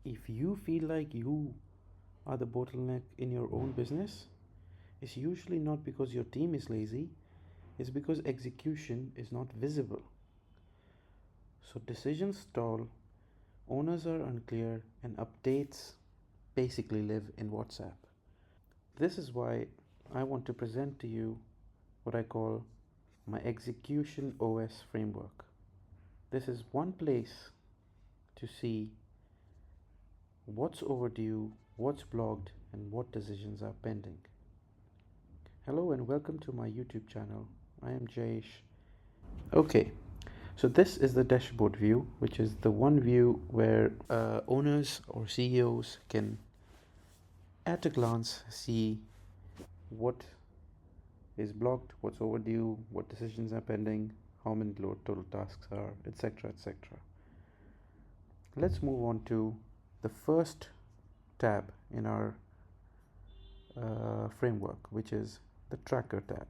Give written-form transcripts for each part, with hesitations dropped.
If you feel like you are the bottleneck in your own business, it's usually not because your team is lazy, it's because execution is not visible. So decisions stall, owners are unclear, and updates basically live in WhatsApp. This is why I want to present to you what I call my execution OS framework. This is one place to see what's overdue, what's blocked, and what decisions are pending. Hello and welcome to my YouTube channel. I am Jayesh. Okay, so this is the dashboard view, which is the one view where owners or CEOs can at a glance see what is blocked, what's overdue, what decisions are pending, how many total tasks are, etc. etc. Let's move on to the first tab in our framework, which is the tracker tab.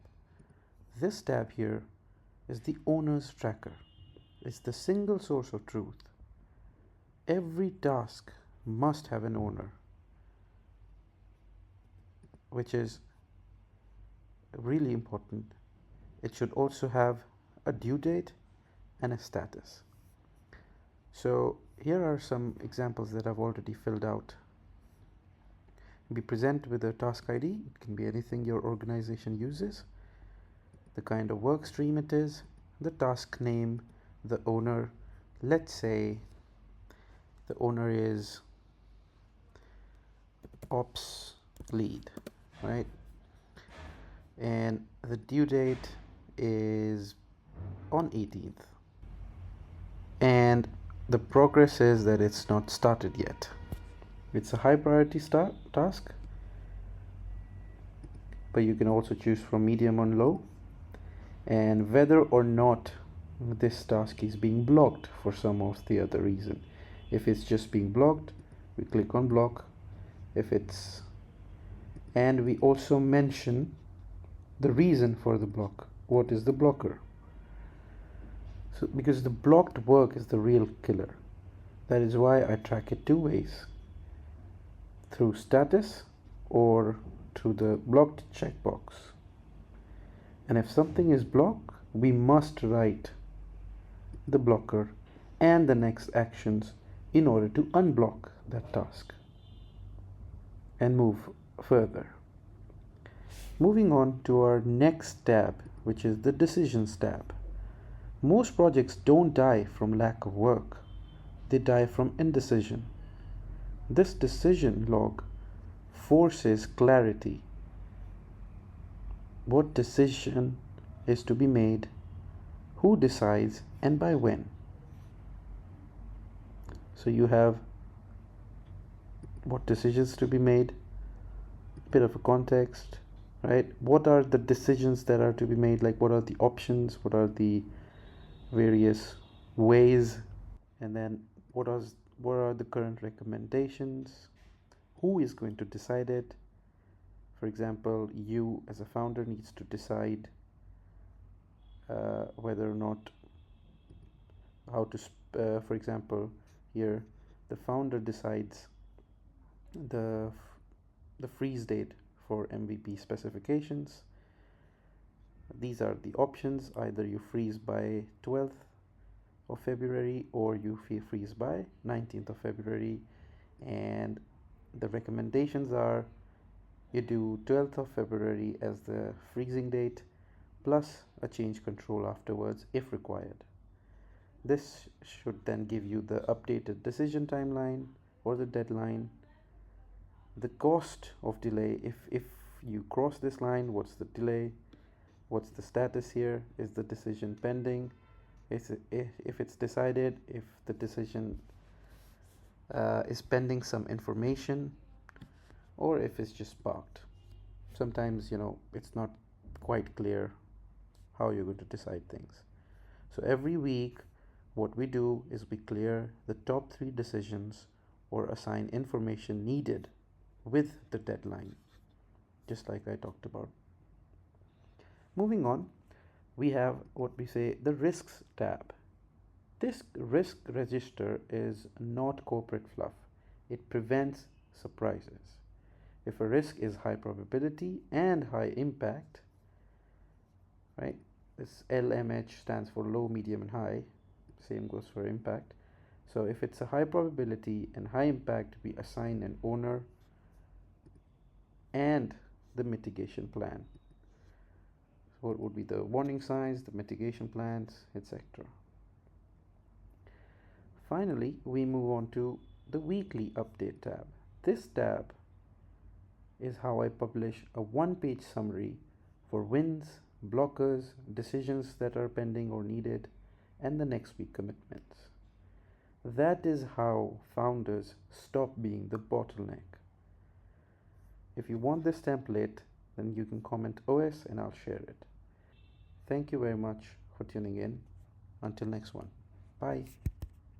This tab here is the owner's tracker. It's the single source of truth. Every task must have an owner, which is really important. It should also have a due date and a status. So here are some examples that I've already filled out. Be present with a task ID. It can be anything your organization uses, the kind of work stream it is, the task name, the owner. Let's say the owner is ops lead, right? And the due date is on 18th. And the progress is that it's not started yet. It's a high priority task, but you can also choose from medium and low, and whether or not this task is being blocked for some of the other reason. If it's just being blocked, we click on block. And we also mention the reason for the block. What is the blocker? So because the blocked work is the real killer. That is why I track it two ways, through status or through the blocked checkbox. And if something is blocked, we must write the blocker and the next actions in order to unblock that task and move further. Moving on to our next tab, which is the decisions tab. Most projects don't die from lack of work, they die from indecision. This decision log forces clarity. What decision is to be made, who decides, and by when. So you have what decisions to be made, a bit of a context, right? What are the decisions that are to be made? Like, what are the options? What are the various ways? And then what are the current recommendations? Who is going to decide it? For example, you as a founder needs to decide whether or not how to for example, here the founder decides the freeze date for MVP specifications. These are the options. Either you freeze by 12th of February or you freeze by 19th of February, and the recommendations are you do 12th of February as the freezing date plus a change control afterwards if required. This should then give you the updated decision timeline or the deadline, the cost of delay. If you cross this line, what's the delay, what's the status here, is the decision pending, if it's decided, if the decision is pending some information, or if it's just parked. Sometimes it's not quite clear how you're going to decide things. So every week what we do is we clear the top 3 decisions or assign information needed with the deadline, just like I talked about. Moving on, we have what we say the risks tab. This risk register is not corporate fluff. It prevents surprises. If a risk is high probability and high impact, right? This LMH stands for low, medium, and high. Same goes for impact. So if it's a high probability and high impact, we assign an owner and the mitigation plan. So what would be the warning signs, the mitigation plans, etc. Finally, we move on to the weekly update tab. This tab is how I publish a one-page summary for wins, blockers, decisions that are pending or needed, and the next week commitments. That is how founders stop being the bottleneck. If you want this template, then you can comment OS and I'll share it. Thank you very much for tuning in. Until next one. Bye.